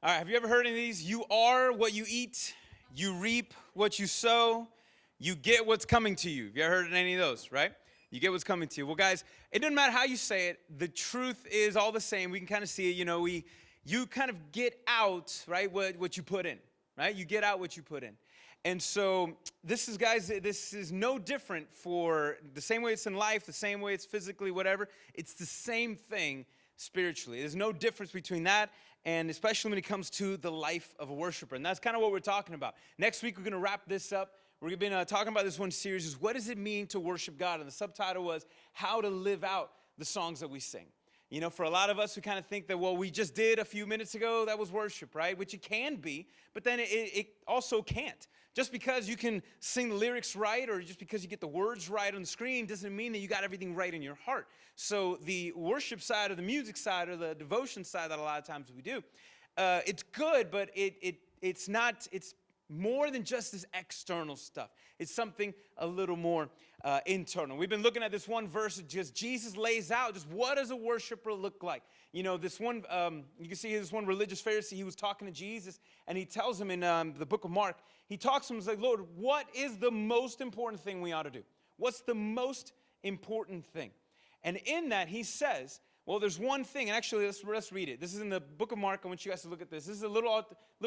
All right, have you ever heard any of these? You are what you eat, you reap what you sow, you get what's coming to you. Have you ever heard of any of those, right? You get what's coming to you. Well, guys, it doesn't matter how you say it. The truth is all the same. We can kind of see it. You kind of get out, right, what you put in, right? You get out what you put in. And so this is, guys, this is no different for the same way it's in life, the same way it's physically, whatever. It's the same thing spiritually. There's no difference between that, and especially when it comes to the life of a worshiper. And that's kind of what we're talking about. Next week, we're going to wrap this up. We're going to be talking about this one series, is what does it mean to worship God? And the subtitle was how to live out the songs that we sing. You know, for a lot of us who kind of think that, well, we just did a few minutes ago, that was worship, right? Which it can be, but then it also can't. Just because you can sing the lyrics right or just because you get the words right on the screen doesn't mean that you got everything right in your heart. So the worship side or the music side or the devotion side that a lot of times we do, it's good, but it's not, it's more than just this external stuff. It's something a little more internal. We've been looking at this one verse, just Jesus lays out just what does a worshiper look like. You know, this one, you can see this one religious Pharisee, he was talking to Jesus, and he tells him in the book of Mark, he talks to him, he's like, Lord, what is the most important thing we ought to do? What's the most important thing? And in that, he says, well, there's one thing, and actually, let's read it. This is in the book of Mark. I want you guys to look at this. This is a little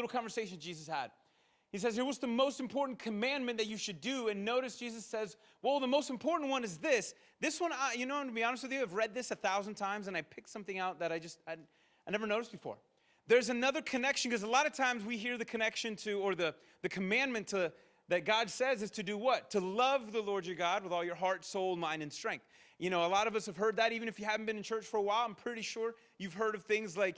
conversation Jesus had. He says, here, what's the most important commandment that you should do? And notice Jesus says, well, the most important one is this. This one, to be honest with you, I've read this 1,000 times, and I picked something out that I never noticed before. There's another connection, because a lot of times we hear the connection to, or the commandment to, that God says is to do what? To love the Lord your God with all your heart, soul, mind, and strength. You know, a lot of us have heard that, even if you haven't been in church for a while. I'm pretty sure you've heard of things like,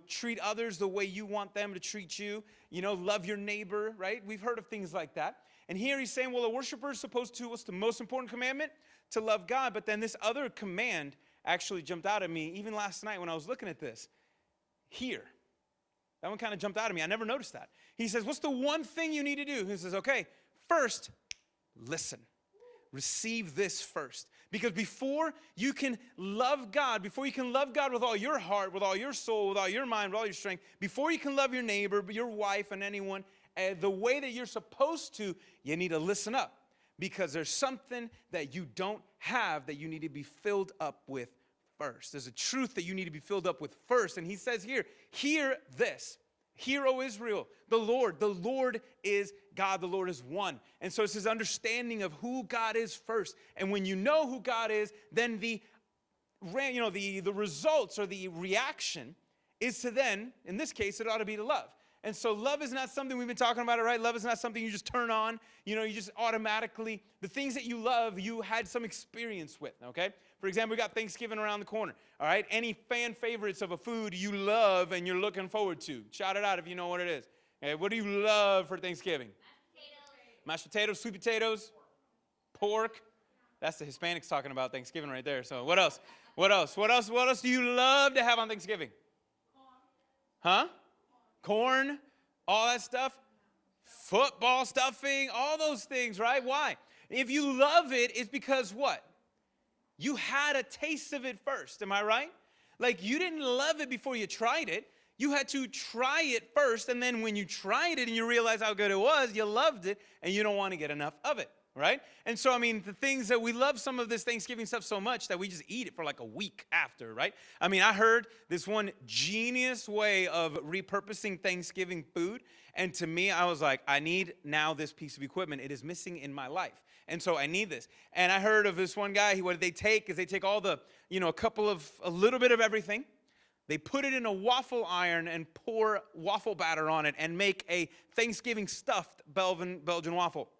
treat others the way you want them to treat you. Love your neighbor, right? We've heard of things like that. And here he's saying, well, a worshiper is supposed to, what's the most important commandment? To love God. But then this other command actually jumped out at me, even last night when I was looking at this. Here. That one kind of jumped out at me. I never noticed that. He says, what's the one thing you need to do? He says, okay, first, listen. Receive this first. Because before you can love God with all your heart, with all your soul, with all your mind, with all your strength, before you can love your neighbor, your wife, and anyone, the way that you're supposed to, you need to listen up. Because there's something that you don't have that you need to be filled up with first. There's a truth that you need to be filled up with first. And he says here, hear this. Hear, O Israel, the Lord is God, the Lord is one. And so it's his understanding of who God is first. And when you know who God is, then the results or the reaction is to then, in this case, it ought to be to love. And so love is not something, we've been talking about it, right? Love is not something you just turn on. You just automatically, the things that you love, you had some experience with, okay? For example, we got Thanksgiving around the corner, all right? Any fan favorites of a food you love and you're looking forward to? Shout it out if you know what it is. Okay, what do you love for Thanksgiving? Mashed potatoes, sweet potatoes, pork. That's the Hispanics talking about Thanksgiving right there. So what else? What else do you love to have on Thanksgiving? Huh? Corn, all that stuff, football stuffing, all those things, right? Why? If you love it, it's because what? You had a taste of it first, am I right? Like you didn't love it before you tried it. You had to try it first, and then when you tried it and you realized how good it was, you loved it, and you don't want to get enough of it. Right? And so, the things that we love some of this Thanksgiving stuff so much that we just eat it for like a week after, right? I heard this one genius way of repurposing Thanksgiving food. And to me, I was like, I need now this piece of equipment. It is missing in my life. And so I need this. And I heard of this one guy, what they take is they take all the, a little bit of everything. They put it in a waffle iron and pour waffle batter on it and make a Thanksgiving stuffed Belgian waffle.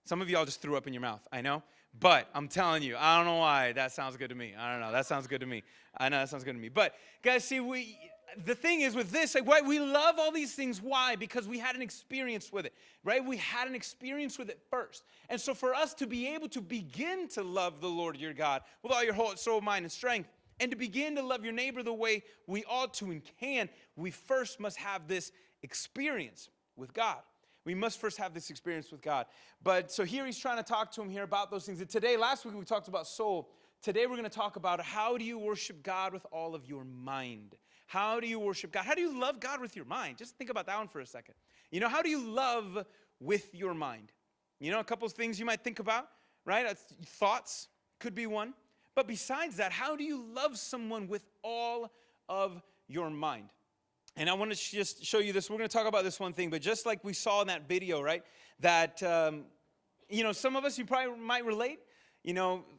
Some of y'all just threw up in your mouth, I know. But I'm telling you, I don't know why that sounds good to me. I don't know. That sounds good to me. I know that sounds good to me. But, guys, see, the thing is with this, we love all these things. Why? Because we had an experience with it, right? We had an experience with it first. And so for us to be able to begin to love the Lord your God with all your whole soul, mind, and strength, and to begin to love your neighbor the way we ought to and can, we first must have this experience with God. We must first have this experience with God. But so here he's trying to talk to him here about those things. And today, last week we talked about soul. Today we're going to talk about how do you worship God with all of your mind. How do you worship God? How do you love God with your mind? Just think about that one for a second. How do you love with your mind? A couple of things you might think about, right? Thoughts could be one. But besides that, how do you love someone with all of your mind? And I want to just show you this. We're going to talk about this one thing, but just like we saw in that video, right? That, some of us, you probably might relate,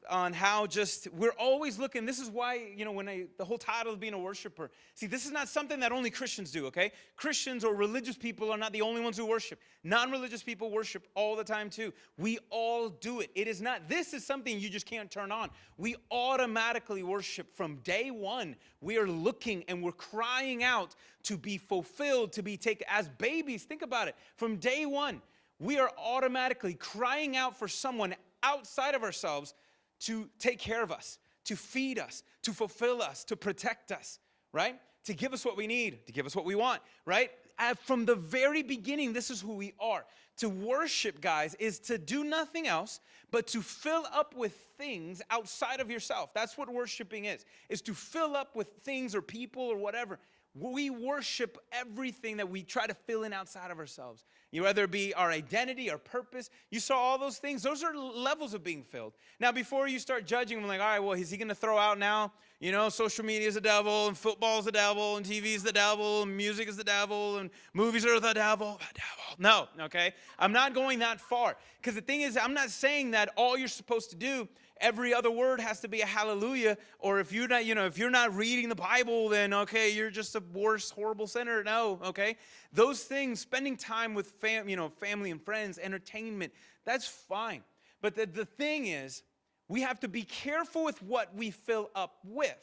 on how just we're always looking. This is why, when the whole title of being a worshiper. See, this is not something that only Christians do, okay? Christians or religious people are not the only ones who worship. Non-religious people worship all the time too. We all do it. This is something you just can't turn on. We automatically worship from day one. We are looking and we're crying out to be fulfilled, to be taken as babies. Think about it. From day one, we are automatically crying out for someone outside of ourselves to take care of us, to feed us, to fulfill us, to protect us, right? To give us what we need, to give us what we want, right? From the very beginning, this is who we are. To worship, guys, is to do nothing else but to fill up with things outside of yourself. That's what worshiping is to fill up with things or people or whatever. We worship everything that we try to fill in outside of ourselves. Whether it be our identity, our purpose. You saw all those things. Those are levels of being filled. Now, before you start judging, I'm like, all right, well, is he going to throw out now, social media is the devil, and football is the devil, and TV is the devil, and music is the devil, and movies are the devil. No, okay? I'm not going that far. Because the thing is, I'm not saying that all you're supposed to do, every other word has to be a hallelujah, or if you're not, if you're not reading the Bible, then okay, you're just a worse, horrible sinner. No, okay? Those things, spending time with family and friends, entertainment, that's fine. But the thing is, we have to be careful with what we fill up with,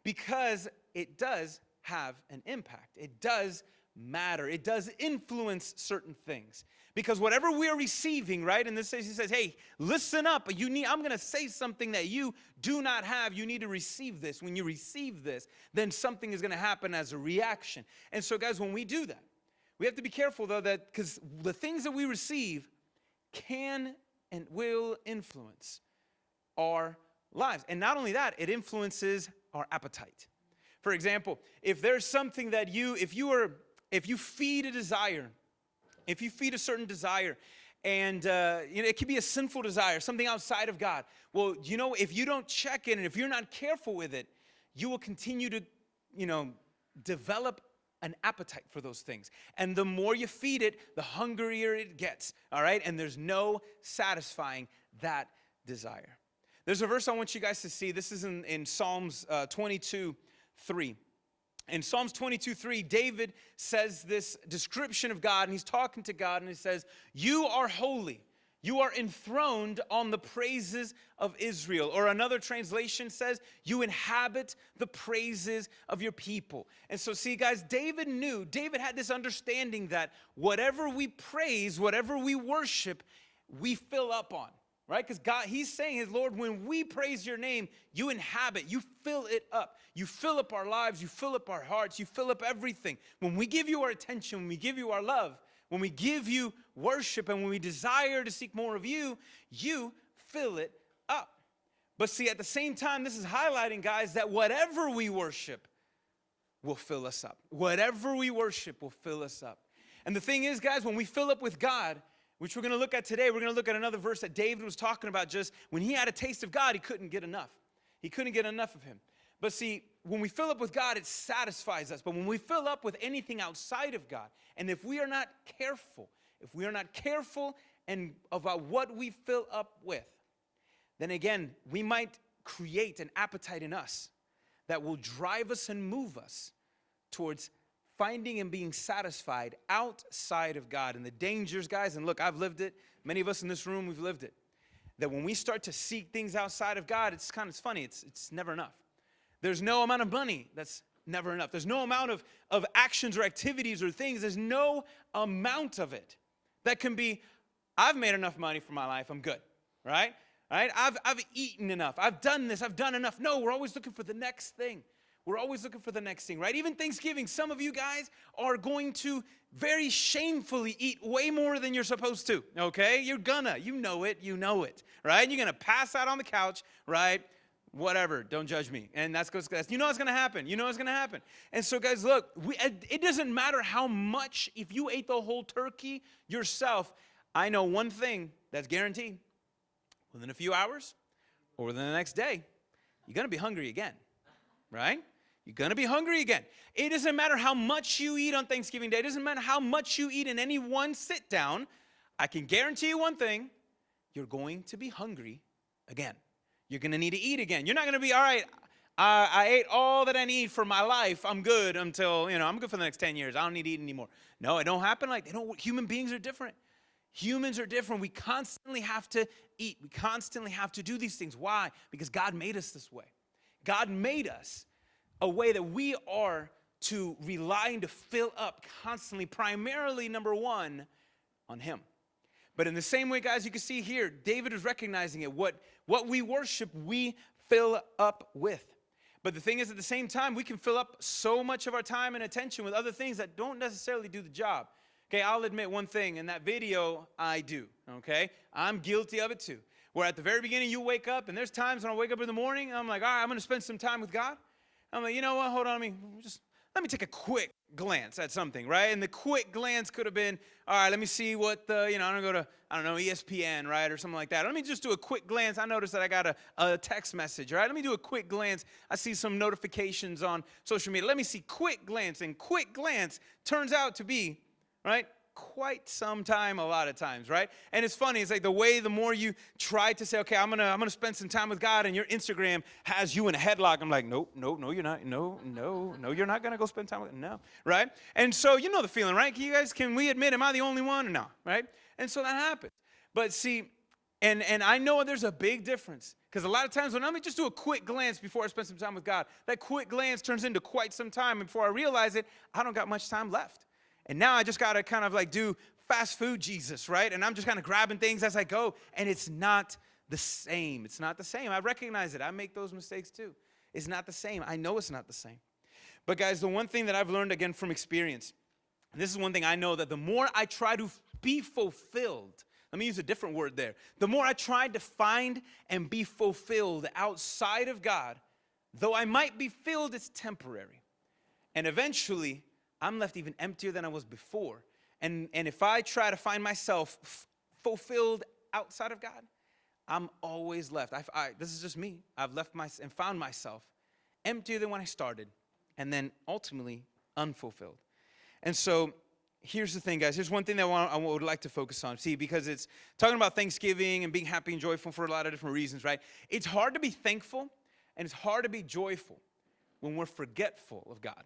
because it does have an impact. It does matter. It does influence certain things. Because whatever we are receiving, right? In this case, he says, hey, listen up. I'm going to say something that you do not have. You need to receive this. When you receive this, then something is going to happen as a reaction. And so, guys, when we do that, we have to be careful, though, that because the things that we receive can and will influence our lives. And not only that, it influences our appetite. For example, if there's something that if you feed a desire, if you feed a certain desire, and it could be a sinful desire, something outside of God. Well, if you don't check it and if you're not careful with it, you will continue to, develop an appetite for those things. And the more you feed it, the hungrier it gets, all right? And there's no satisfying that desire. There's a verse I want you guys to see. This is in Psalms 22:3. In Psalms 22:3, David says this description of God, and he's talking to God, and he says, you are holy. You are enthroned on the praises of Israel. Or another translation says, you inhabit the praises of your people. And so see, guys, David had this understanding that whatever we praise, whatever we worship, we fill up on. Right? Because God, he's saying, Lord, when we praise your name, you inhabit, you fill it up. You fill up our lives, you fill up our hearts, you fill up everything. When we give you our attention, when we give you our love, when we give you worship, and when we desire to seek more of you, you fill it up. But see, at the same time, this is highlighting, guys, that whatever we worship will fill us up. Whatever we worship will fill us up. And the thing is, guys, when we fill up with God, which we're going to look at today, we're going to look at another verse that David was talking about. Just when he had a taste of God, he couldn't get enough. He couldn't get enough of him. But see, when we fill up with God, it satisfies us. But when we fill up with anything outside of God, and if we are not careful and about what we fill up with, then again, we might create an appetite in us that will drive us and move us towards finding and being satisfied outside of God. And the dangers, guys, and look, I've lived it. Many of us in this room, we've lived it. That when we start to seek things outside of God, it's funny. It's never enough. There's no amount of money that's never enough. There's no amount of actions or activities or things. There's no amount of it that can be, I've made enough money for my life. I'm good, right? Right? I've eaten enough. I've done this. I've done enough. No, we're always looking for the next thing. We're always looking for the next thing, right? Even Thanksgiving, some of you guys are going to very shamefully eat way more than you're supposed to, okay? You know it, right? You're going to pass out on the couch, right? whatever, don't judge me. And that's you know it's going to happen. You know it's going to happen. And so, guys, look, it doesn't matter how much, if you ate the whole turkey yourself, I know one thing that's guaranteed. Within a few hours or within the next day, you're going to be hungry again, right? You're going to be hungry again. It doesn't matter how much you eat on Thanksgiving Day. It doesn't matter how much you eat in any one sit down. I can guarantee you one thing. You're going to be hungry again. You're going to need to eat again. You're not going to be, all right, I ate all that I need for my life. I'm good until, I'm good for the next 10 years. I don't need to eat anymore. No, it don't happen like that. Human beings are different. Humans are different. We constantly have to eat. We constantly have to do these things. Why? Because God made us this way. God made us a way that we are to rely and to fill up constantly, primarily, number one, on Him. But in the same way, guys, you can see here, David is recognizing it. What we worship, we fill up with. But the thing is, at the same time, we can fill up so much of our time and attention with other things that don't necessarily do the job. Okay, I'll admit one thing. In that video, I do, okay? I'm guilty of it too. Where at the very beginning, you wake up, and there's times when I wake up in the morning, I'm like, all right, I'm going to spend some time with God. I'm like, you know what, hold on, let me take a quick glance at something, right? And the quick glance could have been, all right, let me see what I'm going to go to, ESPN, right, or something like that. Let me just do a quick glance. I noticed that I got a text message, right? Let me do a quick glance. I see some notifications on social media. Let me see quick glance. And quick glance turns out to be, right, quite some time a lot of times, right? And it's funny, it's like the more you try to say, okay, I'm gonna spend some time with God, and your Instagram has you in a headlock. I'm like, no, you're not. No, you're not gonna go spend time with him. No, right? And so you know the feeling, right? Can we admit, am I the only one? No, right? And so that happens. But see, and I know there's a big difference, because a lot of times when let me just do a quick glance before I spend some time with God, that quick glance turns into quite some time, and before I realize it, I don't got much time left. And now I just got to kind of like do fast food Jesus, right? And I'm just kind of grabbing things as I go. And it's not the same. It's not the same. I recognize it. I make those mistakes too. It's not the same. I know it's not the same. But guys, the one thing that I've learned again from experience, and this is one thing I know, that the more I try to be fulfilled, let me use a different word there. The more I try to find and be fulfilled outside of God, though I might be filled, it's temporary. And eventually, I'm left even emptier than I was before. And if I try to find myself fulfilled outside of God, I'm always left. This is just me. I've left and found myself emptier than when I started, and then ultimately unfulfilled. And so here's the thing, guys. Here's one thing that I would like to focus on. See, because it's talking about Thanksgiving and being happy and joyful for a lot of different reasons, right? It's hard to be thankful, and it's hard to be joyful when we're forgetful of God.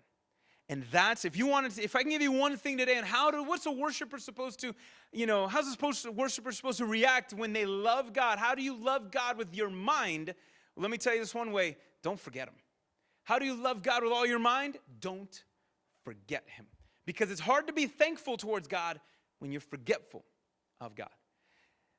And that's, if I can give you one thing today on what's a worshiper supposed to, how's a worshiper supposed to react when they love God? How do you love God with your mind? Well, let me tell you this one way. Don't forget Him. How do you love God with all your mind? Don't forget Him. Because it's hard to be thankful towards God when you're forgetful of God.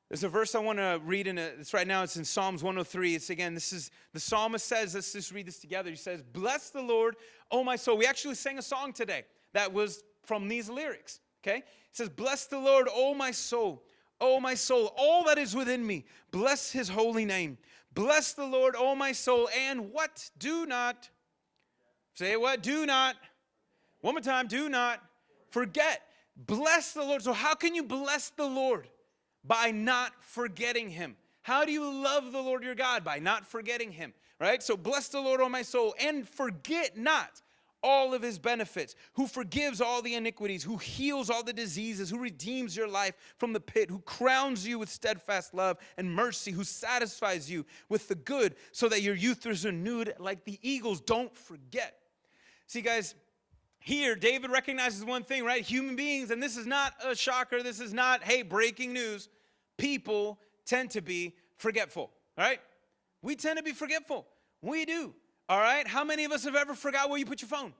There's a verse I want to read it's right now. It's in Psalms 103. The psalmist says, let's just read this together. He says, bless the Lord, O my soul. We actually sang a song today that was from these lyrics, okay? It says, bless the Lord, O my soul, all that is within me. Bless His holy name. Bless the Lord, O my soul, and what? Do not. Say what? Do not. One more time. Do not forget. Bless the Lord. So how can you bless the Lord? By not forgetting Him. How do you love the Lord your God? By not forgetting Him, right? So bless the Lord, O my soul, and forget not all of His benefits, who forgives all the iniquities, who heals all the diseases, who redeems your life from the pit, who crowns you with steadfast love and mercy, who satisfies you with the good, so that your youth is renewed like the eagles. Don't forget. See, guys, here, David recognizes one thing, right? Human beings, and this is not a shocker. This is not, hey, breaking news. People tend to be forgetful, all right? We tend to be forgetful. We do, all right? How many of us have ever forgot where you put your phone?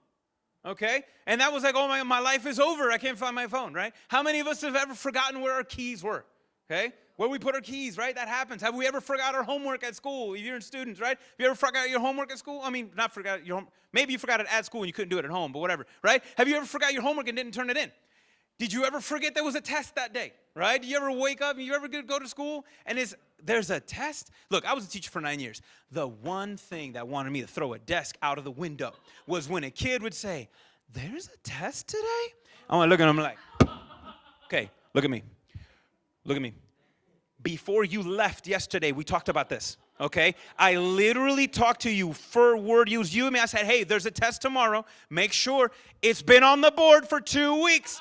Okay? And that was like, oh, my life is over. I can't find my phone, right? How many of us have ever forgotten where our keys were? Okay? Where we put our keys, right? That happens. Have we ever forgot our homework at school? If you're students, right? Have you ever forgot your homework at school? I mean, not forgot your homework. Maybe you forgot it at school and you couldn't do it at home, but whatever, right? Have you ever forgot your homework and didn't turn it in? Did you ever forget there was a test that day, right? Did you ever wake up and you ever go to school and there's a test? Look, I was a teacher for 9 years. The one thing that wanted me to throw a desk out of the window was when a kid would say, there's a test today? I want to look at him like, okay, look at me. Look at me. Before you left yesterday, we talked about this, okay? I literally talked to you for word use. You and me, I said, hey, there's a test tomorrow. Make sure it's been on the board for 2 weeks.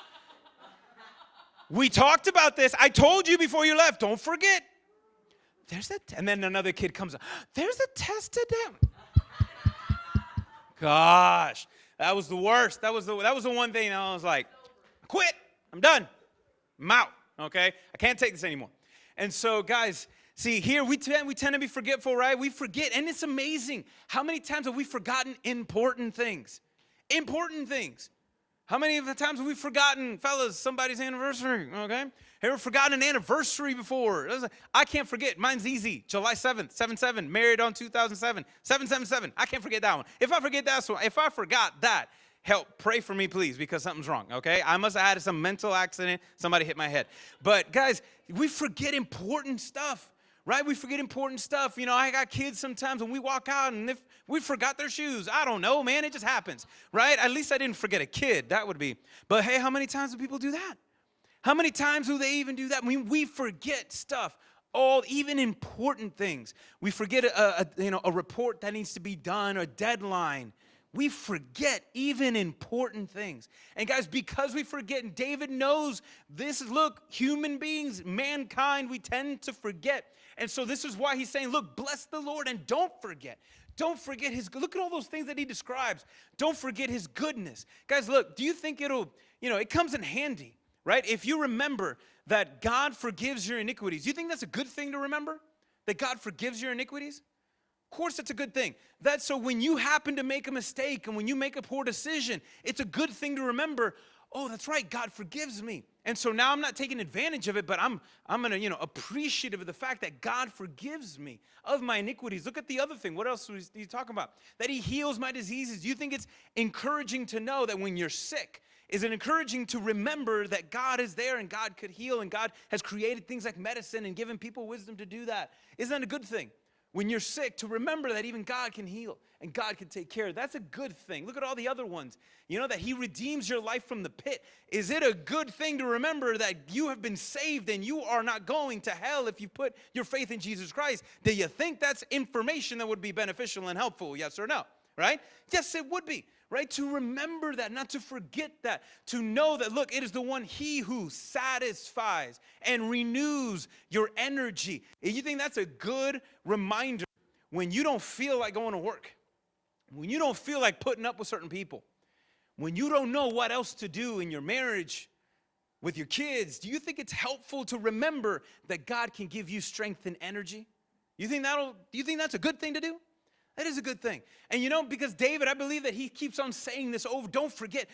We talked about this. I told you before you left, don't forget. And then another kid comes up. There's a test today. Gosh, that was the worst. That was the one thing I was like, quit. I'm done. I'm out, okay? I can't take this anymore. And so, guys, see, here we tend to be forgetful, right? We forget, and it's amazing. How many times have we forgotten important things? Important things. How many of the times have we forgotten, fellas, somebody's anniversary, okay? Have you ever forgotten an anniversary before? I can't forget. Mine's easy. July 7th, 7/7, married on 2007, 7/7/7. I can't forget that one. If I forgot that, help, pray for me, please, because something's wrong, okay? I must have had some mental accident. Somebody hit my head. But, guys, we forget important stuff. Right? We forget important stuff. You know, I got kids sometimes when we walk out and if we forgot their shoes. I don't know, man. It just happens. Right? At least I didn't forget a kid. That would be. But hey, how many times do people do that? How many times do they even do that? I mean, we forget stuff. Even important things. We forget a report that needs to be done, a deadline. We forget even important things. And guys, because we forget, and David knows this, look, human beings, mankind, we tend to forget. And so this is why he's saying, look, bless the Lord and don't forget. Don't forget look at all those things that he describes. Don't forget his goodness. Guys, look, do you think it comes in handy, right? If you remember that God forgives your iniquities, do you think that's a good thing to remember? That God forgives your iniquities? Of course, it's a good thing. That's so when you happen to make a mistake and when you make a poor decision, it's a good thing to remember, oh, that's right, God forgives me. And so now I'm not taking advantage of it, but I'm going to, appreciative of the fact that God forgives me of my iniquities. Look at the other thing. What else was he talking about? That he heals my diseases. Do you think it's encouraging to know that when you're sick, is it encouraging to remember that God is there and God could heal and God has created things like medicine and given people wisdom to do that? Isn't that a good thing? When you're sick, to remember that even God can heal and God can take care of. That's a good thing. Look at all the other ones. You know, that he redeems your life from the pit. Is it a good thing to remember that you have been saved and you are not going to hell if you put your faith in Jesus Christ? Do you think that's information that would be beneficial and helpful? Yes or no? Right? Yes, it would be. Right? To remember that, not to forget that, to know that, look, it is the one, he who satisfies and renews your energy. And you think that's a good reminder when you don't feel like going to work, when you don't feel like putting up with certain people, when you don't know what else to do in your marriage, with your kids, do you think it's helpful to remember that God can give you strength and energy? Do you think that's a good thing to do? That is a good thing. And because David, I believe that he keeps on saying this over. Don't forget,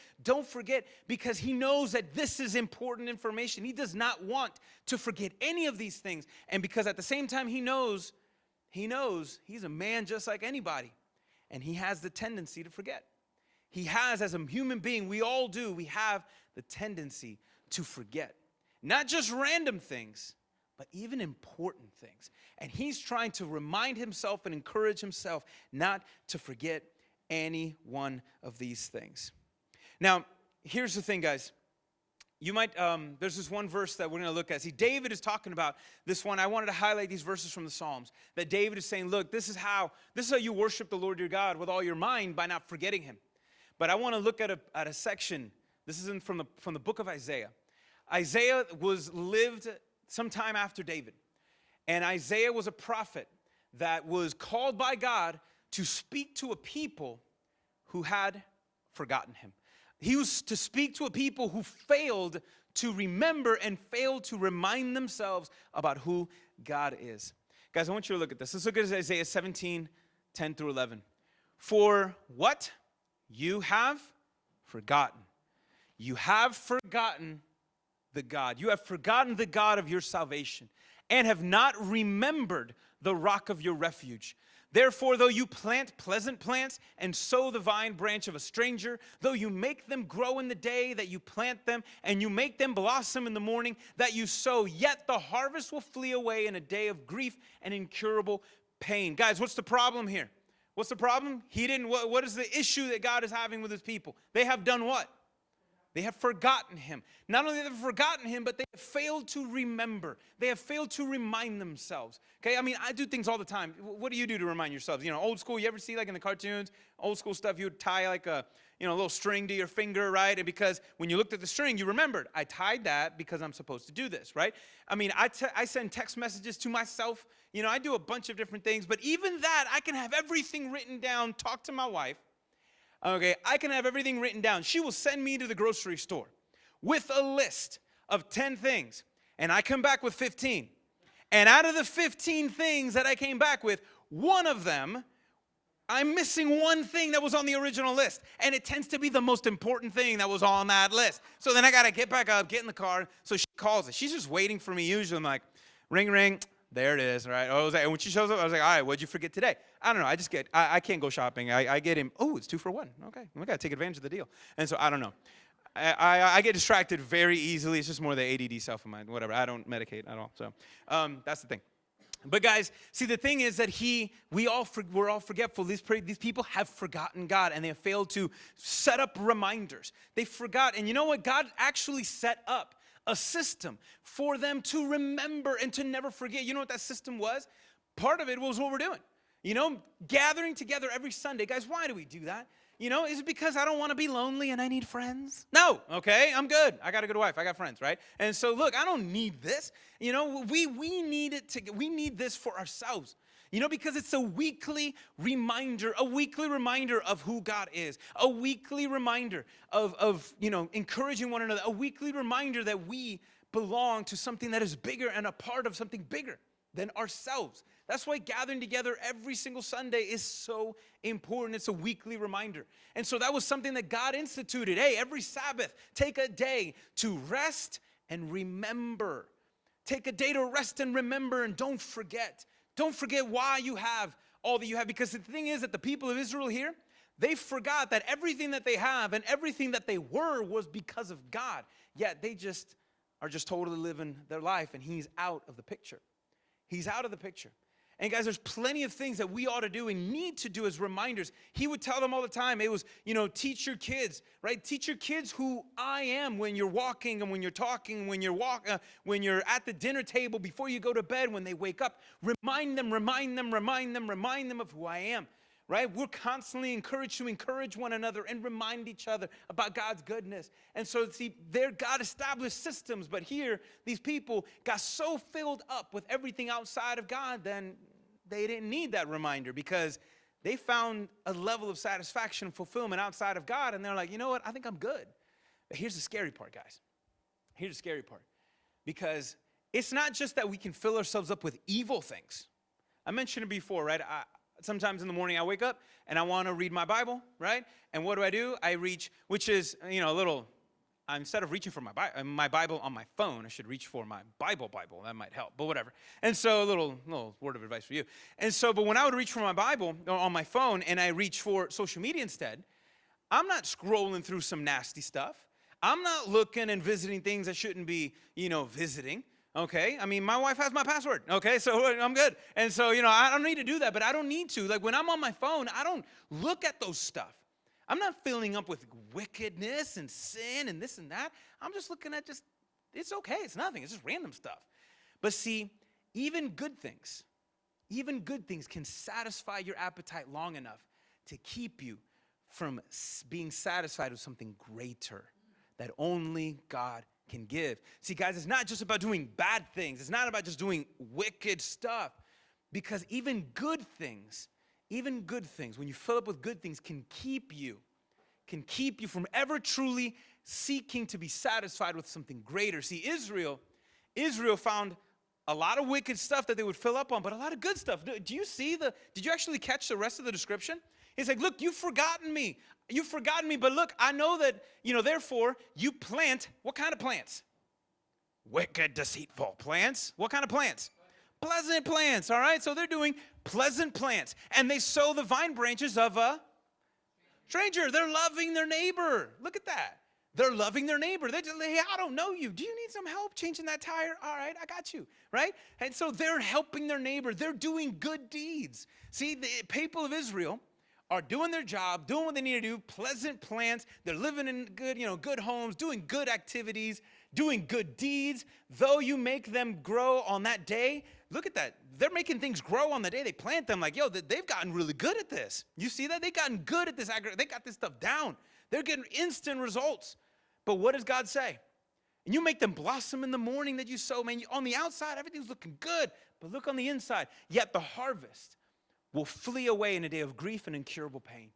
because he knows that this is important information. He does not want to forget any of these things. And because at the same time he knows he's a man just like anybody. And he has the tendency to forget. He has, as a human being, we all do, we have the tendency to forget. Not just random things, but even important things. And he's trying to remind himself and encourage himself not to forget any one of these things. Now, here's the thing, guys. You might, there's this one verse that we're going to look at. See, David is talking about this one. I wanted to highlight these verses from the Psalms. That David is saying, look, this is how you worship the Lord your God with all your mind by not forgetting him. But I want to look at a section. This is from the book of Isaiah. Isaiah lived sometime after David. And Isaiah was a prophet that was called by God to speak to a people who had forgotten him. He was to speak to a people who failed to remember and failed to remind themselves about who God is. Guys, I want you to look at this. Let's look at Isaiah 17, 10 through 11. For what? You have forgotten. You have forgotten the God. You have forgotten the God of your salvation and have not remembered the rock of your refuge, Therefore, though you plant pleasant plants and sow the vine branch of a stranger, though you make them grow in the day that you plant them, and you make them blossom in the morning that you sow, yet the harvest will flee away in a day of grief and incurable pain. Guys, what's the problem here? What's the problem? What is the issue that God is having with his people? They have done what? They have forgotten him. Not only have they forgotten him, but they have failed to remember. They have failed to remind themselves. Okay, I mean, I do things all the time. What do you do to remind yourselves? You know, old school, you ever see like in the cartoons, old school stuff, you would tie like a little string to your finger, right? And because when you looked at the string, you remembered, I tied that because I'm supposed to do this, right? I mean, I send text messages to myself. You know, I do a bunch of different things, but even that, I can have everything written down, talk to my wife. Okay, I can have everything written down. She will send me to the grocery store with a list of 10 things, and I come back with 15. And out of the 15 things that I came back with, one of them, I'm missing one thing that was on the original list, and it tends to be the most important thing that was on that list. So then I got to get back up, get in the car, so she calls it. She's just waiting for me. Usually I'm like, ring, ring. There it is, right? And when she shows up, I was like, all right, what'd you forget today? I don't know. I can't go shopping. I get him, it's 2 for 1. Okay, we got to take advantage of the deal. And so I don't know. I get distracted very easily. It's just more the ADD self of mine, whatever. I don't medicate at all. So that's the thing. But guys, see, the thing is that we're all forgetful. These people have forgotten God, and they have failed to set up reminders. They forgot. And you know what? God actually set up a system for them to remember and to never forget. You know what that system was? Part of it was what we're doing. You know, gathering together every Sunday. Guys, why do we do that? You know, is it because I don't want to be lonely and I need friends? No, okay, I'm good. I got a good wife. I got friends, right? And so, look, I don't need this. You know, we need this for ourselves. You know, because it's a weekly reminder of who God is, a weekly reminder of encouraging one another, a weekly reminder that we belong to something that is bigger and a part of something bigger than ourselves. That's why gathering together every single Sunday is so important. It's a weekly reminder. And so that was something that God instituted. Hey, every Sabbath, take a day to rest and remember. Take a day to rest and remember, and don't forget. Don't forget why you have all that you have. Because the thing is that the people of Israel here, they forgot that everything that they have and everything that they were was because of God. Yet they are just totally living their life, and he's out of the picture. He's out of the picture. And guys, there's plenty of things that we ought to do and need to do as reminders. He would tell them all the time. It was, teach your kids, right? Teach your kids who I am when you're walking and when you're talking, when you're at the dinner table, before you go to bed, when they wake up. Remind them of who I am, right? We're constantly encouraged to encourage one another and remind each other about God's goodness. And so, see, God established systems, but here, these people got so filled up with everything outside of God, then they didn't need that reminder, because they found a level of satisfaction and fulfillment outside of God, and they're like, you know what, I think I'm good. But here's the scary part, guys. Here's the scary part. Because it's not just that we can fill ourselves up with evil things. I mentioned it before, right? Sometimes in the morning I wake up and I want to read my Bible, right? And what do? I reach, which is, a little, instead of reaching for my Bible on my phone, I should reach for my Bible. That might help, but whatever. And so a little word of advice for you. And so, but when I would reach for my Bible on my phone and I reach for social media instead, I'm not scrolling through some nasty stuff. I'm not looking and visiting things I shouldn't be, visiting. Okay, I mean, my wife has my password, okay, so I'm good. And so, I don't need to do that, but I don't need to. Like, when I'm on my phone, I don't look at those stuff. I'm not filling up with wickedness and sin and this and that. I'm just looking at it's okay, it's nothing, it's just random stuff. But see, even good things can satisfy your appetite long enough to keep you from being satisfied with something greater that only God can give. See, guys, it's not just about doing bad things. It's not about just doing wicked stuff. Because even good things, when you fill up with good things, can keep you from ever truly seeking to be satisfied with something greater. See, Israel found a lot of wicked stuff that they would fill up on, but a lot of good stuff. Did you actually catch the rest of the description? He's like, look, you've forgotten me. You've forgotten me, but look, I know that, therefore, you plant, what kind of plants? Wicked, deceitful plants. What kind of plants? Pleasant plants, all right? So they're doing pleasant plants, and they sow the vine branches of a stranger. They're loving their neighbor. Look at that. They're loving their neighbor. They're just like, hey, I don't know you. Do you need some help changing that tire? All right, I got you, right? And so they're helping their neighbor. They're doing good deeds. See, the people of Israel are doing their job, doing what they need to do, pleasant plants. They're living in good homes, doing good activities, doing good deeds. Though you make them grow on that day, look at that. They're making things grow on the day they plant them. Like, yo, they've gotten really good at this. You see that? They've gotten good at this. They got this stuff down. They're getting instant results. But what does God say? And you make them blossom in the morning that you sow. Man, on the outside, everything's looking good. But look on the inside. Yet the harvest will flee away in a day of grief and incurable pain.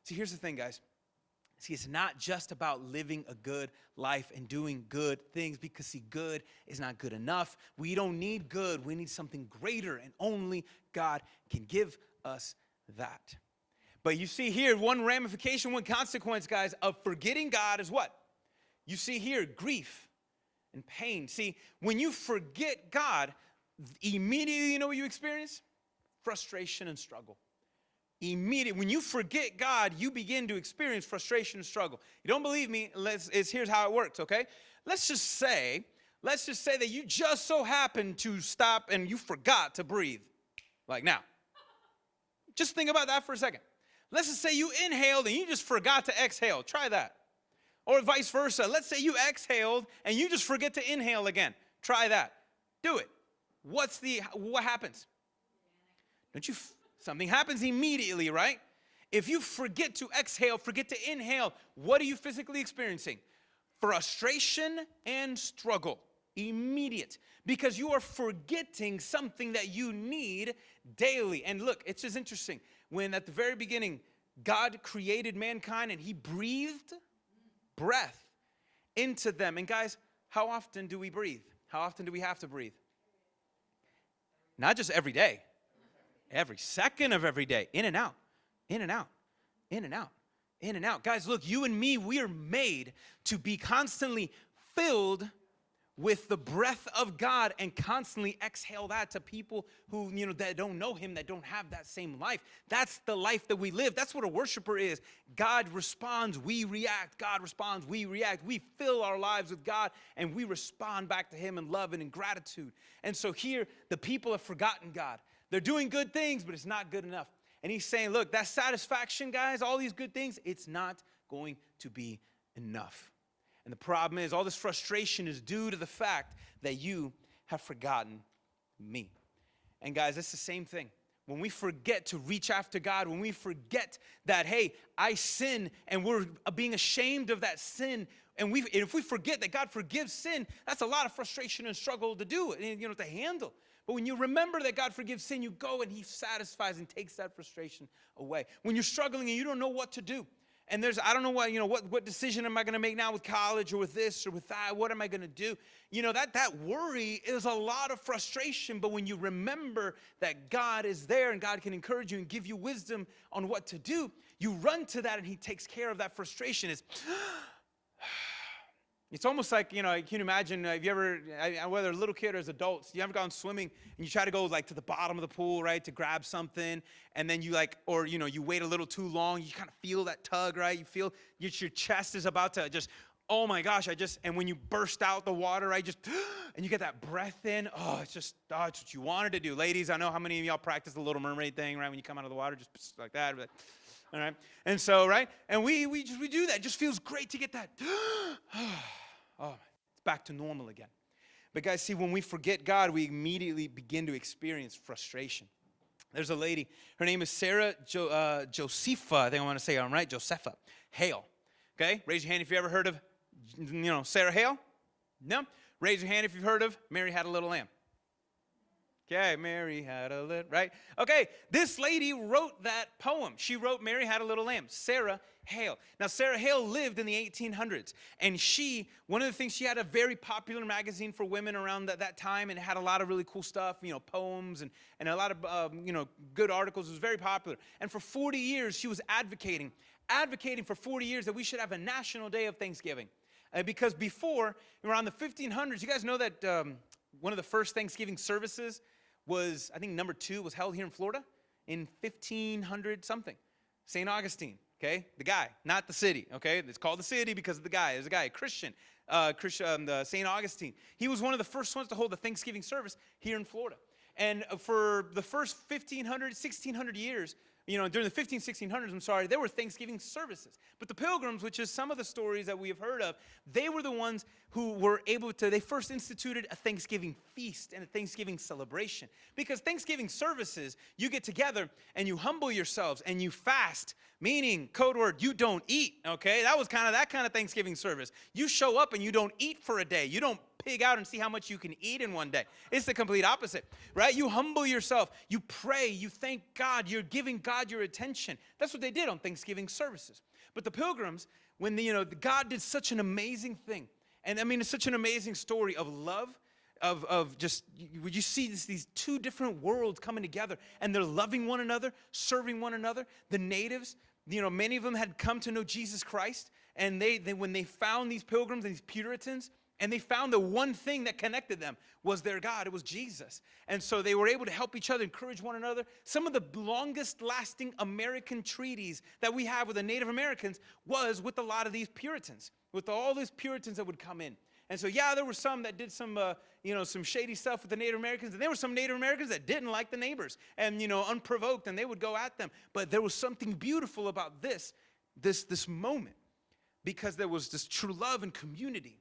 See, here's the thing, guys. See, it's not just about living a good life and doing good things, because, see, good is not good enough. We don't need good. We need something greater, and only God can give us that. But you see here, one ramification, one consequence, guys, of forgetting God is what? You see here, grief and pain. See, when you forget God, immediately, you know what you experience? Frustration and struggle. Immediately, when you forget God, you begin to experience frustration and struggle. You don't believe me? Here's how it works, okay? Let's just say that you just so happened to stop and you forgot to breathe. Like now. Just think about that for a second. Let's just say you inhaled and you just forgot to exhale. Try that. Or vice versa. Let's say you exhaled and you just forget to inhale again. Try that. Do it. What happens? Something happens immediately, right? If you forget to exhale, forget to inhale, what are you physically experiencing? Frustration and struggle. Immediate. Because you are forgetting something that you need daily. And look, it's just interesting. When at the very beginning, God created mankind and he breathed breath into them. And guys, how often do we breathe? How often do we have to breathe? Not just every day. Every second of every day. In and out. In and out. In and out. In and out. Guys, look, you and me, we are made to be constantly filled with the breath of God and constantly exhale that to people who, that don't know him, that don't have that same life. That's the life that we live. That's what a worshiper is. God responds, we react. God responds, we react. We fill our lives with God and we respond back to him in love and in gratitude. And so here, the people have forgotten God. They're doing good things, but it's not good enough. And he's saying, look, that satisfaction, guys, all these good things, it's not going to be enough. And the problem is, all this frustration is due to the fact that you have forgotten me. And guys, it's the same thing. When we forget to reach after God, when we forget that, hey, I sin, and we're being ashamed of that sin, and if we forget that God forgives sin, that's a lot of frustration and struggle to do, and to handle. But when you remember that God forgives sin, you go and he satisfies and takes that frustration away. When you're struggling and you don't know what to do, and I don't know what decision am I going to make now with college or with this or with that? What am I going to do? That worry is a lot of frustration. But when you remember that God is there and God can encourage you and give you wisdom on what to do, you run to that and he takes care of that frustration. It's almost like, can you imagine, if you ever, whether a little kid or as adults, you ever gone swimming and you try to go to the bottom of the pool, right, to grab something, and then you you wait a little too long, you kind of feel that tug, right? You feel your chest is about to just, oh my gosh, and when you burst out the water, right, and you get that breath in, it's what you wanted to do. Ladies, I know how many of y'all practice the Little Mermaid thing, right, when you come out of the water, just like that, all right? And so, right, and we do that. It just feels great to get that, it's back to normal again. But guys, see, when we forget God, we immediately begin to experience frustration. There's a lady, her name is Sarah Josepha, I think I want to say I'm right, Josepha Hale. Okay, raise your hand if you ever heard of, Sarah Hale. No? Raise your hand if you've heard of Mary Had a Little Lamb. Okay, Mary had a little, right? Okay, this lady wrote that poem. She wrote Mary Had a Little Lamb, Sarah Hale. Now, Sarah Hale lived in the 1800s, and one of the things, she had a very popular magazine for women around that time, and it had a lot of really cool stuff, poems and a lot of, good articles. It was very popular. And for 40 years, she was advocating for 40 years that we should have a national day of Thanksgiving. Because before, around the 1500s, you guys know that one of the first Thanksgiving services was, I think number 2 was held here in Florida in 1500 something. St. Augustine, okay? The guy, not the city, okay? It's called the city because of the guy. There's a guy, Christian, St. Augustine. He was one of the first ones to hold a Thanksgiving service here in Florida. And for the first 1,500, 1,600 years, during the 1600s, there were Thanksgiving services. But the Pilgrims, which is some of the stories that we have heard of, they were the ones who were able to, they first instituted a Thanksgiving feast and a Thanksgiving celebration. Because Thanksgiving services, you get together and you humble yourselves and you fast, meaning, code word, you don't eat, okay? That was that kind of Thanksgiving service. You show up and you don't eat for a day. You don't pig out and see how much you can eat in one day. It's the complete opposite, right? You humble yourself, you pray, you thank God, you're giving God your attention. That's what they did on Thanksgiving services. But the Pilgrims, when God did such an amazing thing, and I mean it's such an amazing story of love, of just, would you see these two different worlds coming together, and they're loving one another, serving one another. The natives, many of them had come to know Jesus Christ, and they when they found these Pilgrims and these Puritans, and they found the one thing that connected them was their God. It was Jesus. And so they were able to help each other, encourage one another. Some of the longest lasting American treaties that we have with the Native Americans was with a lot of these Puritans, with all these Puritans that would come in. And so, there were some that did some shady stuff with the Native Americans. And there were some Native Americans that didn't like the neighbors and, unprovoked, and they would go at them. But there was something beautiful about this moment, because there was this true love and community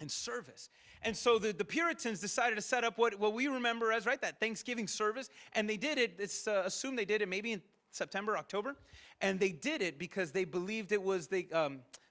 and service. And so the Puritans decided to set up what we remember as, that Thanksgiving service. And they did it, it's assumed they did it maybe in September, October. And they did it because they believed it was, they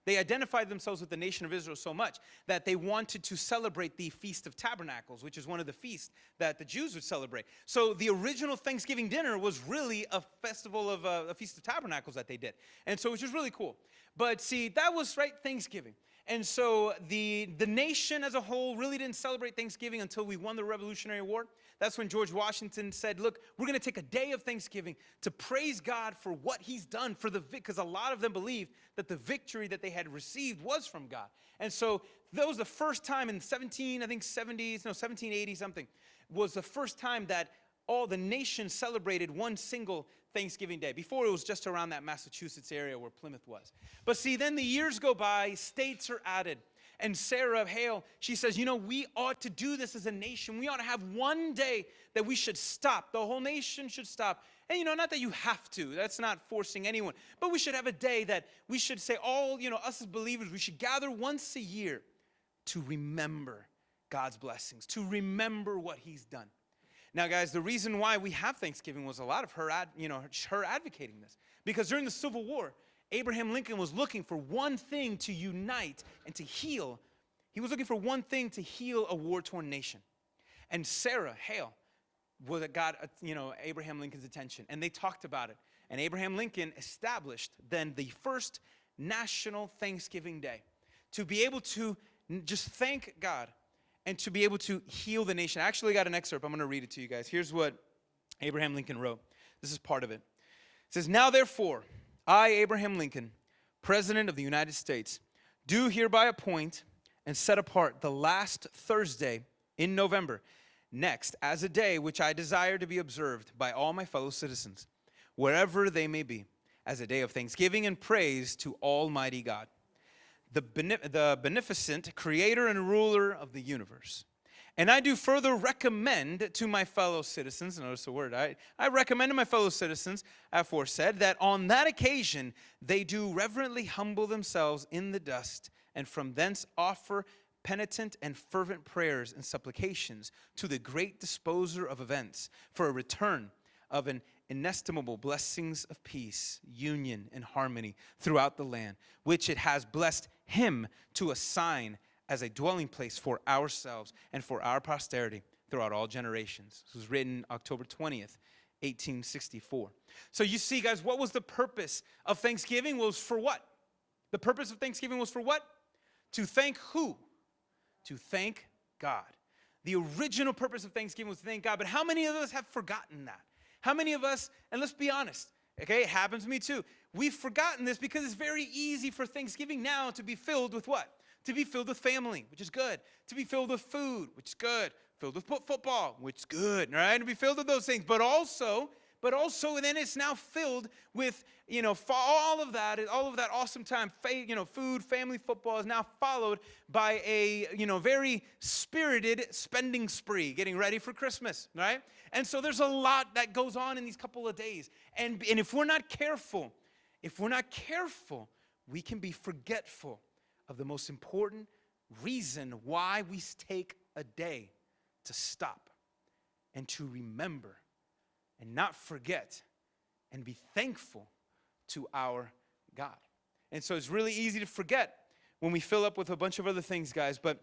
identified themselves with the nation of Israel so much that they wanted to celebrate the Feast of Tabernacles, which is one of the feasts that the Jews would celebrate. So the original Thanksgiving dinner was really a festival of a Feast of Tabernacles that they did. And so, which was really cool. But see, that was, Thanksgiving. And so the nation as a whole really didn't celebrate Thanksgiving until we won the Revolutionary War. That's when George Washington said, look, we're going to take a day of Thanksgiving to praise God for what he's done, because a lot of them believed that the victory that they had received was from God. And so that was the first time in 1780 something, was the first time that all the nation celebrated one single Thanksgiving Day. Before, it was just around that Massachusetts area where Plymouth was. But see, then the years go by, states are added. And Sarah Hale, she says, we ought to do this as a nation. We ought to have one day that we should stop. The whole nation should stop. And, not that you have to. That's not forcing anyone. But we should have a day that we should say, all, us as believers, we should gather once a year to remember God's blessings, to remember what he's done. Now, guys, the reason why we have Thanksgiving was a lot of her advocating this. Because during the Civil War, Abraham Lincoln was looking for one thing to unite and to heal. He was looking for one thing to heal a war-torn nation. And Sarah Hale got Abraham Lincoln's attention. And they talked about it. And Abraham Lincoln established then the first National Thanksgiving Day to be able to just thank God and to be able to heal the nation. I actually got an excerpt. I'm going to read it to you guys. Here's what Abraham Lincoln wrote. This is part of it. It says, now therefore, I, Abraham Lincoln, President of the United States, do hereby appoint and set apart the last Thursday in November next as a day which I desire to be observed by all my fellow citizens, wherever they may be, as a day of thanksgiving and praise to Almighty God, the beneficent creator and ruler of the universe. And I do further recommend to my fellow citizens, notice the word, I recommend to my fellow citizens, aforesaid, that on that occasion they do reverently humble themselves in the dust, and from thence offer penitent and fervent prayers and supplications to the great disposer of events for a return of an inestimable blessings of peace, union, and harmony throughout the land, which it has blessed him to assign as a dwelling place for ourselves and for our posterity throughout all generations. This was written October 20th, 1864. So you see, guys, what was the purpose of Thanksgiving? Was for what? The purpose of Thanksgiving was for what? To thank who? To thank God. The original purpose of Thanksgiving was to thank God. But how many of us have forgotten that? How many of us, and let's be honest, okay, it happens to me too. We've forgotten this because it's very easy for Thanksgiving now to be filled with what? to be filled with family, which is good. To be filled with food, which is good. Filled with football, which is good, right? To be filled with those things, but also then it's now filled with, all of that awesome time, food, family, football is now followed by a, very spirited spending spree, getting ready for Christmas, right? And so there's a lot that goes on in these couple of days. And if we're not careful, we can be forgetful of the most important reason why we take a day to stop and to remember and not forget and be thankful to our God. And so it's really easy to forget when we fill up with a bunch of other things, guys. But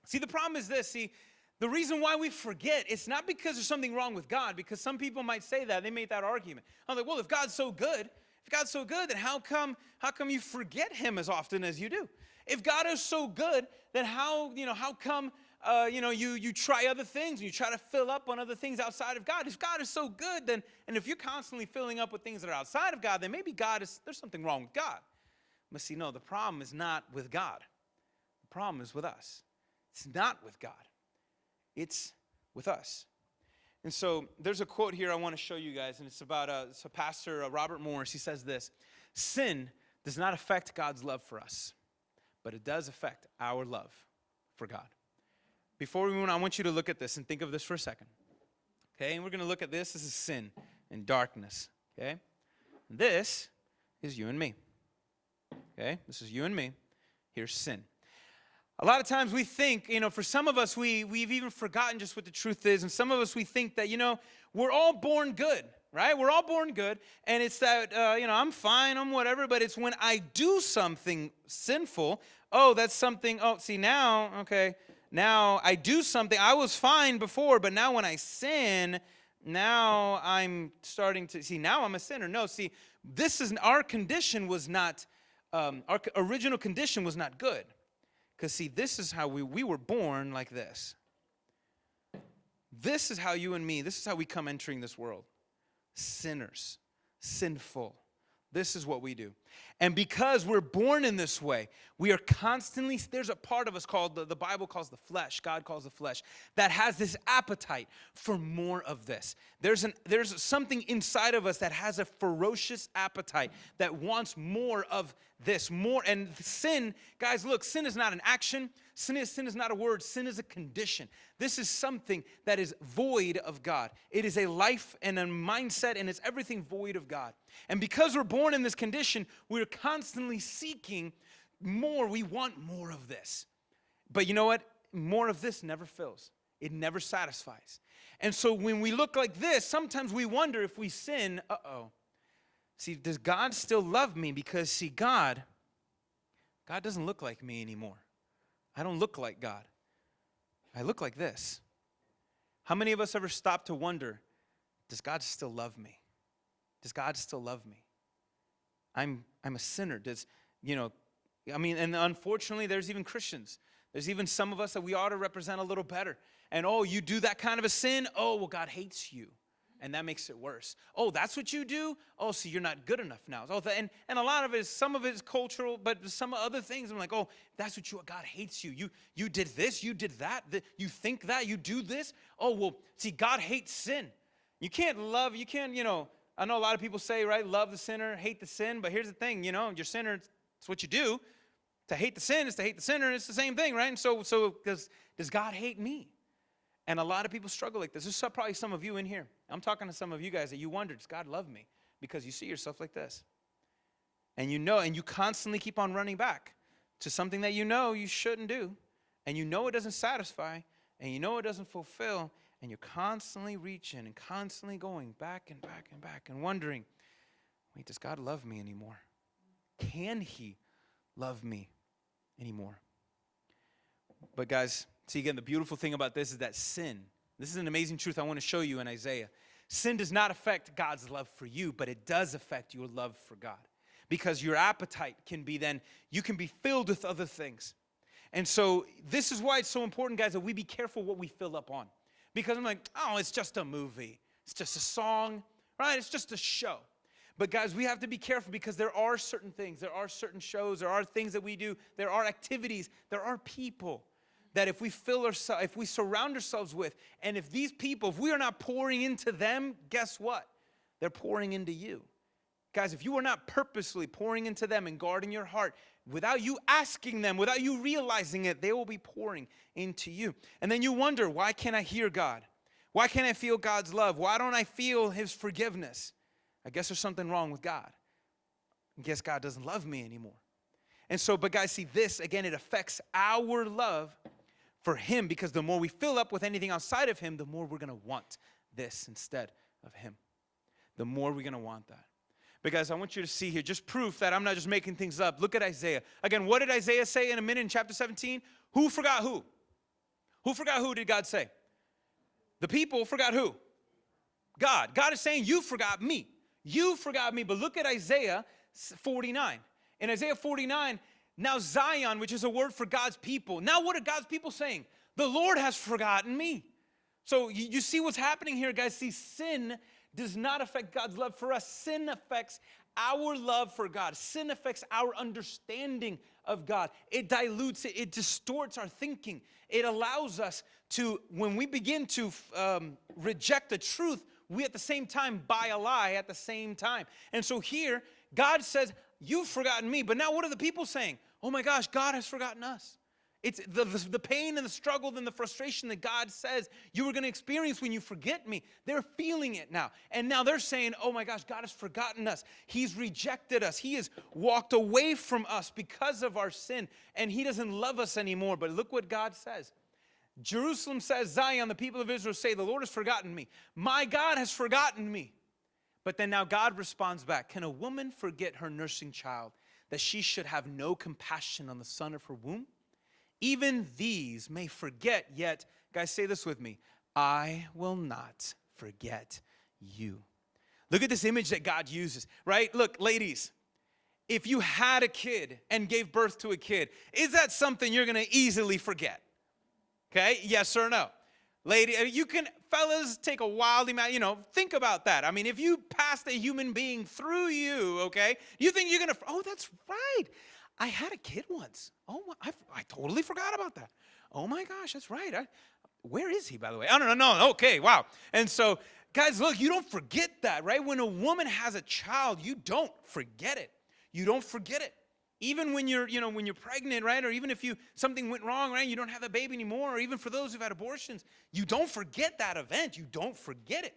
see, the problem is this. See, the reason why we forget, it's not because there's something wrong with God, because some people might say that. They made that argument. I'm like, well, if God's so good, then how come you forget him as often as you do? If God is so good, then how come you try other things and you try to fill up on other things outside of God? If God is so good, then, and if you're constantly filling up with things that are outside of God, then maybe there's something wrong with God. But see, no, the problem is not with God. The problem is with us. It's not with God. It's with us. And so there's a quote here I want to show you guys, and it's about it's a pastor, Robert Morris. He says this: sin does not affect God's love for us, but it does affect our love for God. Before we move on, I want you to look at this and think of this for a second. Okay, and we're going to look at this. This is sin and darkness. Okay, this is you and me. Okay, this is you and me. Here's sin. A lot of times we think, for some of us, we've even forgotten just what the truth is. And some of us, we think that, we're all born good, right? We're all born good. And it's that, I'm fine, I'm whatever. But it's when I do something sinful, that's something, now I do something. I was fine before, but now when I sin, now I'm starting to, now I'm a sinner. No, our condition was not, our original condition was not good. Because, this is how we were born like this. This is how you and me, this is how we come entering this world. Sinners, sinful. This is what we do. And because we're born in this way, we are constantly, there's a part of us called, the Bible calls the flesh, God calls the flesh, that has this appetite for more of this. There's something inside of us that has a ferocious appetite that wants more of this, more. And sin, guys, look, sin is not an action. Sin is not a word. Sin is a condition. This is something that is void of God. It is a life and a mindset, and it's everything void of God. And because we're born in this condition, we're constantly seeking more. We want more of this. But you know what? More of this never fills. It never satisfies. And so when we look like this, sometimes we wonder if we sin, See, does God still love me? Because, God doesn't look like me anymore. I don't look like God. I look like this. How many of us ever stop to wonder, does God still love me? Does God still love me? I'm a sinner. And unfortunately, there's even Christians. There's even some of us that we ought to represent a little better. And, you do that kind of a sin? God hates you. And that makes it worse. That's what you do? So you're not good enough now. And a lot of it is, some of it is cultural, but some other things, I'm like, that's what God hates you. You did this, you did that, you think that, you do this. God hates sin. I know a lot of people say, right, love the sinner, hate the sin, but here's the thing, you're sinner, it's what you do. To hate the sin is to hate the sinner, and it's the same thing, right? And so does God hate me? And a lot of people struggle like this. There's probably some of you in here. I'm talking to some of you guys that you wonder, does God love me? Because you see yourself like this. And and you constantly keep on running back to something that you shouldn't do. And it doesn't satisfy. And it doesn't fulfill. And you're constantly reaching and constantly going back and back and back and wondering, wait, does God love me anymore? Can he love me anymore? But guys, see, again, the beautiful thing about this is that sin, this is an amazing truth I want to show you in Isaiah. Sin does not affect God's love for you, but it does affect your love for God. Because your appetite can be you can be filled with other things. And so this is why it's so important, guys, that we be careful what we fill up on. Because I'm like, it's just a movie. It's just a song, right? It's just a show. But guys, we have to be careful because there are certain things, there are certain shows, there are things that we do, there are activities, there are people that if we if we surround ourselves with, and if these people, if we are not pouring into them, guess what? They're pouring into you. Guys, if you are not purposely pouring into them and guarding your heart, without you asking them, without you realizing it, they will be pouring into you. And then you wonder, why can't I hear God? Why can't I feel God's love? Why don't I feel his forgiveness? I guess there's something wrong with God. I guess God doesn't love me anymore. And so, but guys, see this, again, it affects our love for him, because the more we fill up with anything outside of him, the more we're going to want this instead of him. The more we're going to want that. But guys, I want you to see here, just proof that I'm not just making things up. Look at Isaiah. Again, what did Isaiah say in a minute in chapter 17? Who forgot who? Who forgot who did God say? The people forgot who? God. God is saying, you forgot me. You forgot me. But look at Isaiah 49. In Isaiah 49, now Zion, which is a word for God's people. Now what are God's people saying? The Lord has forgotten me. So you see what's happening here, guys. See, sin does not affect God's love for us. Sin affects our love for God. Sin affects our understanding of God. It dilutes it. It distorts our thinking. It allows us to, when we begin to reject the truth, we at the same time buy a lie at the same time. And so here, God says, you've forgotten me. But now what are the people saying? Oh my gosh, God has forgotten us. It's the pain and the struggle and the frustration that God says you were going to experience when you forget me. They're feeling it now. And now they're saying, oh my gosh, God has forgotten us. He's rejected us. He has walked away from us because of our sin. And he doesn't love us anymore. But look what God says. Jerusalem says, Zion, the people of Israel say, the Lord has forgotten me. My God has forgotten me. But then now God responds back. Can a woman forget her nursing child, that she should have no compassion on the son of her womb? Even these may forget, yet, guys, say this with me, I will not forget you. Look at this image that God uses, right? Look, ladies, if you had a kid and gave birth to a kid, is that something you're going to easily forget? Okay, yes or no? Lady, you can, fellas, take a wild amount, think about that. I mean, if you passed a human being through you, okay, you think you're going to, oh, that's right. I had a kid once. Oh, I totally forgot about that. Oh my gosh, that's right. Where is he, by the way? I don't know. No, okay, wow. And so, guys, look, you don't forget that, right? When a woman has a child, you don't forget it. You don't forget it. Even when you're, when you're pregnant, right? Or even if something went wrong, right? You don't have a baby anymore. Or even for those who've had abortions, you don't forget that event. You don't forget it.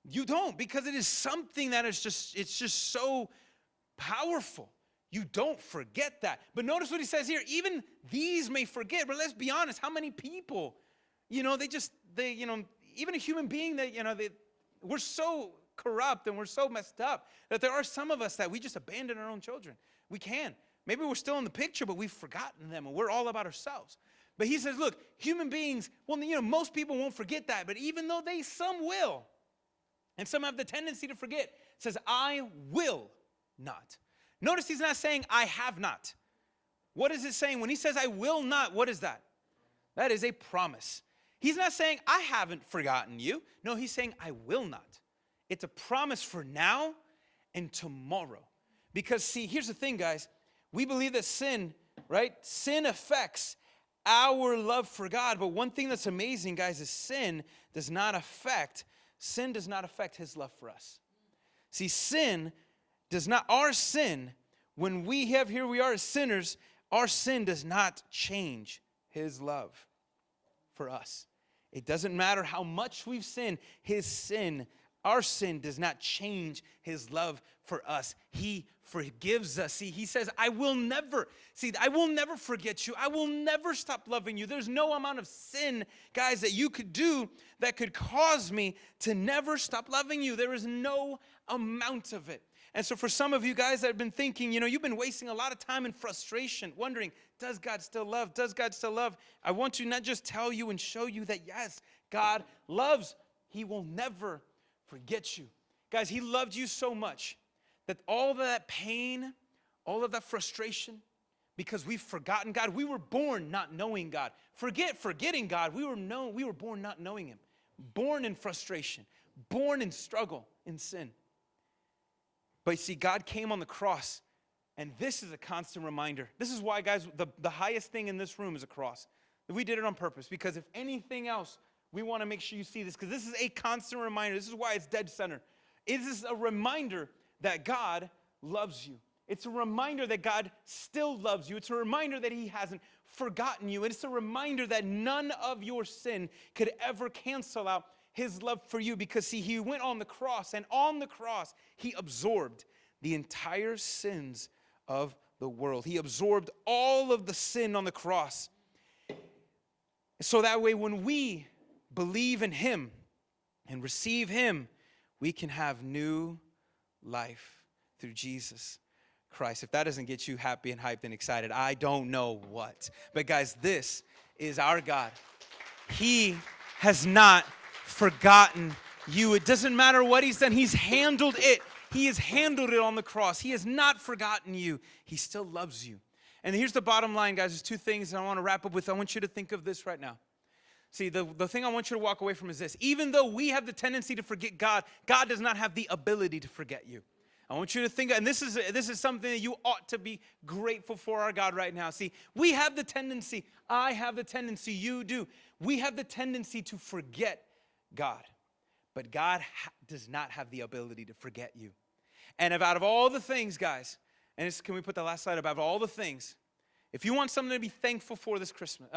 You don't, because it is something that is it's just so powerful. You don't forget that. But notice what he says here. Even these may forget. But let's be honest. How many people, even a human being that, we're so corrupt and we're so messed up that there are some of us that we just abandon our own children. We can. Maybe we're still in the picture, but we've forgotten them and we're all about ourselves. But he says, look, human beings, most people won't forget that. But even though some will, and some have the tendency to forget, it says, I will not. Notice he's not saying, I have not. What is it saying? When he says, I will not, what is that? That is a promise. He's not saying, I haven't forgotten you. No, he's saying, I will not. It's a promise for now and tomorrow. Because, see, here's the thing, guys. We believe that sin, right? Sin affects our love for God. But one thing that's amazing, guys, is sin does not affect his love for us. See, our sin, when we are as sinners, our sin does not change his love for us. It doesn't matter how much we've sinned, our sin does not change his love for us. He forgives us. See, he says, I will never forget you. I will never stop loving you. There's no amount of sin, guys, that you could do that could cause me to never stop loving you. There is no amount of it. And so for some of you guys that have been thinking, you've been wasting a lot of time in frustration, wondering, does God still love? Does God still love? I want to not just tell you and show you that, yes, God loves. He will never forget you. Guys, he loved you so much that all of that pain, all of that frustration, because we've forgotten God. We were born not knowing God. Forgetting God. We were born not knowing him. Born in frustration. Born in struggle, in sin. But you see, God came on the cross, and this is a constant reminder. This is why, guys, the highest thing in this room is a cross. We did it on purpose, because if anything else, we want to make sure you see this, because this is a constant reminder. This is why it's dead center. It is a reminder that God loves you. It's a reminder that God still loves you. It's a reminder that he hasn't forgotten you. It's a reminder that none of your sin could ever cancel out his love for you, because see, he went on the cross, and on the cross, he absorbed the entire sins of the world. He absorbed all of the sin on the cross. So that way, when we believe in him and receive him, we can have new life through Jesus Christ. If that doesn't get you happy and hyped and excited, I don't know what. But guys, this is our God. He has not forgotten you. It doesn't matter what he's done. He's handled it. He has handled it on the cross. He has not forgotten you. He still loves you. And here's the bottom line, guys. There's two things I want to wrap up with. I want you to think of this right now. See, the thing I want you to walk away from is this. Even though we have the tendency to forget God, God does not have the ability to forget you. I want you to think, and this is something that you ought to be grateful for our God right now. See, we have the tendency, I have the tendency, you do. We have the tendency to forget God. But God does not have the ability to forget you. And if out of all the things, guys, and can we put the last slide up? Out of all the things, if you want something to be thankful for this Christmas,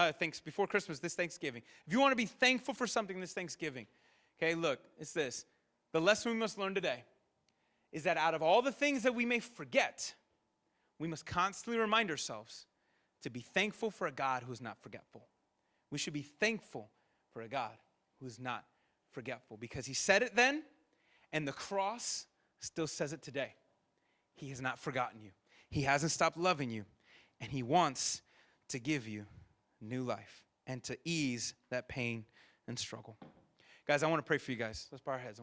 before Christmas, this Thanksgiving, if you want to be thankful for something this Thanksgiving, okay, look, it's this. The lesson we must learn today is that out of all the things that we may forget, we must constantly remind ourselves to be thankful for a God who is not forgetful. We should be thankful for a God who is not forgetful, because he said it then, and the cross still says it today. He has not forgotten you. He hasn't stopped loving you, and he wants to give you new life and to ease that pain and struggle. Guys, I want to pray for you guys. Let's bow our heads.